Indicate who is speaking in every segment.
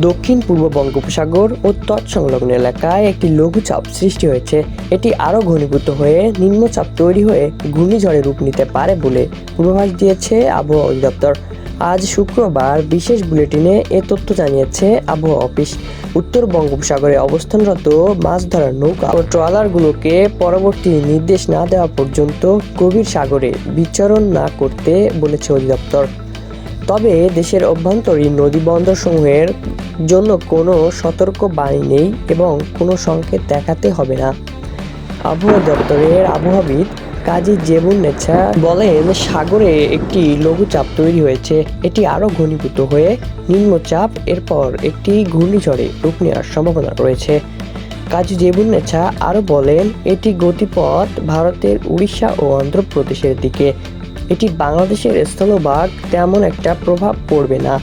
Speaker 1: দক্ষিণ পূর্ব বঙ্গোপসাগর ও তৎসংলগ্ন এলাকায় একটি লঘুচাপ সৃষ্টি হয়েছে। এটি আরও ঘনীভূত হয়ে নিম্নচাপ তৈরি হয়ে ঘূর্ণিঝড়ে রূপ নিতে পারে বলে পূর্বাভাস দিয়েছে আবহাওয়া অধিদপ্তর। আজ শুক্রবার বিশেষ বুলেটিনে এ তথ্য জানিয়েছে আবহাওয়া অফিস। উত্তর বঙ্গোপসাগরে অবস্থানরত মাছ ধরার নৌকা ও ট্রলারগুলোকে পরবর্তী নির্দেশ না দেওয়া পর্যন্ত গভীর সাগরে বিচরণ না করতে বলেছে অধিদপ্তর। তবে দেশের অভ্যন্তরীণ নদী বন্দরসমূহের জন্য কোনো সতর্ক বাণী নেই এবং কোনো সংকেত দেখাতে হবে না। আবহাওয়া দপ্তরের আবহাওয়াবিদ কাজী জেবুন্নেছা বলেন, সাগরে একটি লঘুচাপ তৈরি হয়েছে। এটি আরও ঘনীভূত হয়ে নিম্নচাপ এরপর একটি ঘূর্ণিঝড়ে রূপ নেওয়ার সম্ভাবনা রয়েছে। কাজী জেবুন্নেছা আরও বলেন, এটি গতিপথ ভারতের উড়িষ্যা ও অন্ধ্রপ্রদেশের দিকে। এটি বাংলাদেশের স্থলভাগ তেমন একটা প্রভাব পড়বে না।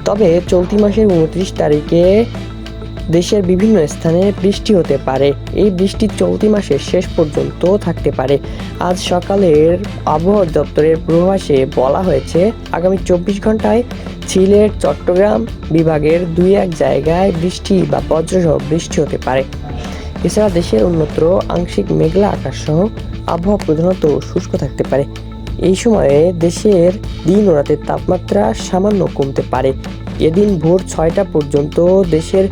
Speaker 1: তবে চলতি মাসের 29 তারিখে দেশের বিভিন্ন স্থানে বৃষ্টি হতে পারে। এই বৃষ্টি চলতি মাসের শেষ পর্যন্ত থাকতে পারে। আজ সকালের আবহাওয়া দপ্তরের পূর্বাভাসে বলা হয়েছে, আগামী 24 ঘন্টায় সিলেট, চট্টগ্রাম বিভাগের 2-1 জায়গায় বৃষ্টি বা বজ্রসহ বৃষ্টি হতে পারে। এছাড়া দেশের অন্যত্র আংশিক মেঘলা আকাশ সহ আবহাওয়া প্রধানত শুষ্ক থাকতে পারে। এই সময়ে দেশের দিন ও রাতের তাপমাত্রা সামান্য কমতে পারে। এদিন ভোর 6টা পর্যন্ত দেশের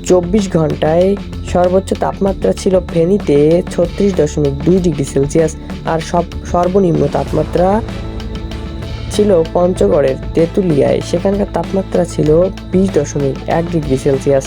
Speaker 1: 24 ঘন্টায় সর্বোচ্চ তাপমাত্রা ছিল ফেনীতে 36.2 ডিগ্রি সেলসিয়াস, আর সর্বনিম্ন তাপমাত্রা ছিল পঞ্চগড়ের তেঁতুলিয়ায়। সেখানকার তাপমাত্রা ছিল 20.1 ডিগ্রি সেলসিয়াস।